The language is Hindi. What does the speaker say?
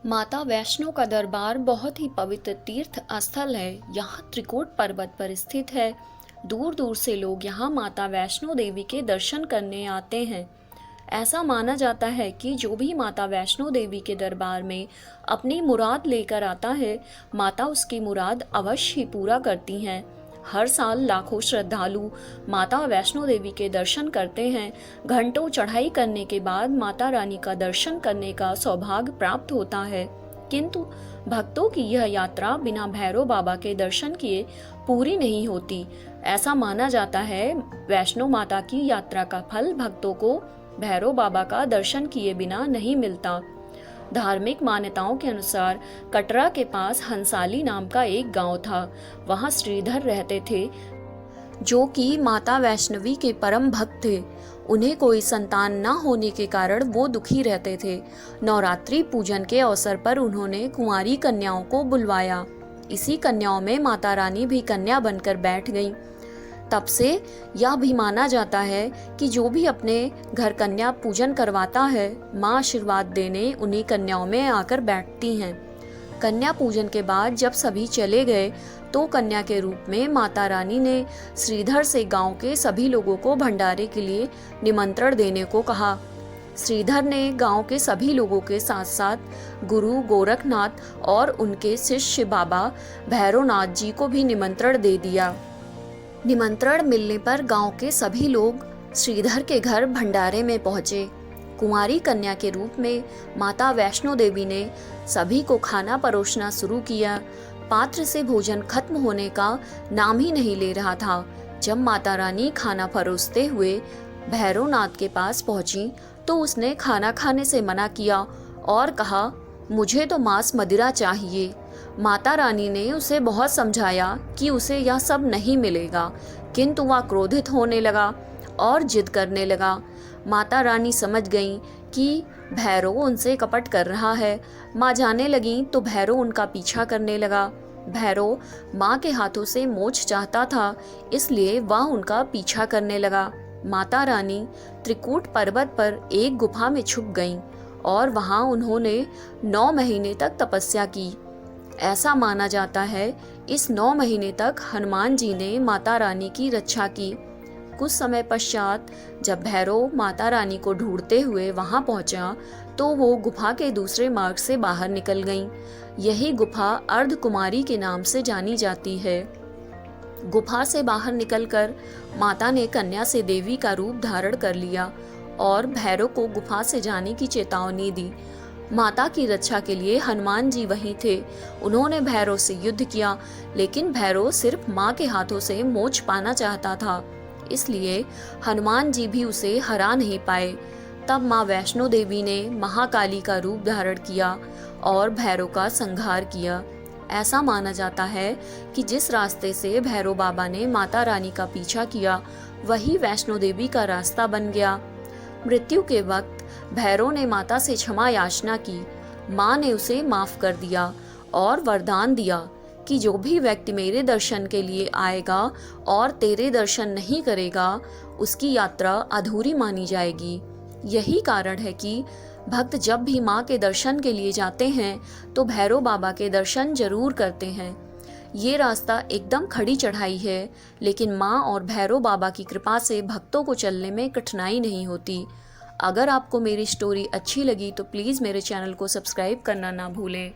माता वैष्णो का दरबार बहुत ही पवित्र तीर्थ स्थल है। यहाँ त्रिकूट पर्वत पर स्थित है। दूर दूर से लोग यहाँ माता वैष्णो देवी के दर्शन करने आते हैं। ऐसा माना जाता है कि जो भी माता वैष्णो देवी के दरबार में अपनी मुराद लेकर आता है, माता उसकी मुराद अवश्य ही पूरा करती हैं। हर साल लाखों श्रद्धालु माता वैष्णो देवी के दर्शन करते हैं। घंटों चढ़ाई करने के बाद माता रानी का दर्शन करने का सौभाग्य प्राप्त होता है। किंतु भक्तों की यह यात्रा बिना भैरव बाबा के दर्शन किए पूरी नहीं होती। ऐसा माना जाता है वैष्णो माता की यात्रा का फल भक्तों को भैरव बाबा का दर्शन किए बिना नहीं मिलता। धार्मिक मान्यताओं के अनुसार कटरा के पास हंसाली नाम का एक गांव था। वहां श्रीधर रहते थे, जो कि माता वैष्णवी के परम भक्त थे। उन्हें कोई संतान न होने के कारण वो दुखी रहते थे। नवरात्रि पूजन के अवसर पर उन्होंने कुंवारी कन्याओं को बुलवाया। इसी कन्याओं में माता रानी भी कन्या बनकर बैठ गईं। तब से यह भी माना जाता है कि जो भी अपने घर कन्या पूजन करवाता है, माँ आशीर्वाद देने उन्हीं कन्याओं में आकर बैठती हैं। कन्या पूजन के बाद जब सभी चले गए तो कन्या के रूप में माता रानी ने श्रीधर से गांव के सभी लोगों को भंडारे के लिए निमंत्रण देने को कहा। श्रीधर ने गांव के सभी लोगों के साथ साथ गुरु गोरखनाथ और उनके शिष्य बाबा भैरवनाथ जी को भी निमंत्रण दे दिया। निमंत्रण मिलने पर गांव के सभी लोग श्रीधर के घर भंडारे में पहुंचे। कुंवारी कन्या के रूप में माता वैष्णो देवी ने सभी को खाना परोसना शुरू किया। पात्र से भोजन खत्म होने का नाम ही नहीं ले रहा था। जब माता रानी खाना परोसते हुए भैरवनाथ के पास पहुंची तो उसने खाना खाने से मना किया और कहा, मुझे तो मांस मदिरा चाहिए। माता रानी ने उसे बहुत समझाया कि उसे यह सब नहीं मिलेगा, किंतु वह क्रोधित होने लगा और जिद करने लगा। माता रानी समझ गईं कि भैरव उनसे कपट कर रहा है। माँ जाने लगी तो भैरव उनका पीछा करने लगा। भैरव माँ के हाथों से मोच चाहता था, इसलिए वह उनका पीछा करने लगा। माता रानी त्रिकूट पर्वत पर एक गुफा में छुप गईं और वहां उन्होंने 9 महीने तक तपस्या की। ऐसा माना जाता है इस 9 महीने तक हनुमान जी ने माता रानी की रक्षा की। कुछ समय पश्चात जब भैरव माता रानी को ढूंढते हुए वहां पहुंचा तो वो गुफा के दूसरे मार्ग से बाहर निकल गईं। यही गुफा अर्धकुमारी के नाम से जानी जाती है। गुफा से बाहर निकलकर माता ने कन्या से देवी का रूप धारण कर लिया और भैरव को गुफा से जाने की चेतावनी दी। माता की रक्षा के लिए हनुमान जी वहीं थे। उन्होंने भैरव से युद्ध किया, लेकिन भैरव सिर्फ माँ के हाथों से मोच पाना चाहता था, इसलिए हनुमान जी भी उसे हरा नहीं पाए। तब माँ वैष्णो देवी ने महाकाली का रूप धारण किया और भैरव का संहार किया। ऐसा माना जाता है कि जिस रास्ते से भैरव बाबा ने माता रानी का पीछा किया, वही वैष्णो देवी का रास्ता बन गया। मृत्यु के वक्त भैरव ने माता से क्षमा याचना की। माँ ने उसे माफ कर दिया और वरदान दिया कि जो भी व्यक्ति मेरे दर्शन के लिए आएगा और तेरे दर्शन नहीं करेगा, उसकी यात्रा अधूरी मानी जाएगी। यही कारण है कि भक्त जब भी माँ के दर्शन के लिए जाते हैं तो भैरव बाबा के दर्शन जरूर करते हैं। ये रास्ता एकदम खड़ी चढ़ाई है, लेकिन माँ और भैरव बाबा की कृपा से भक्तों को चलने में कठिनाई नहीं होती। अगर आपको मेरी स्टोरी अच्छी लगी तो प्लीज़ मेरे चैनल को सब्सक्राइब करना ना भूलें।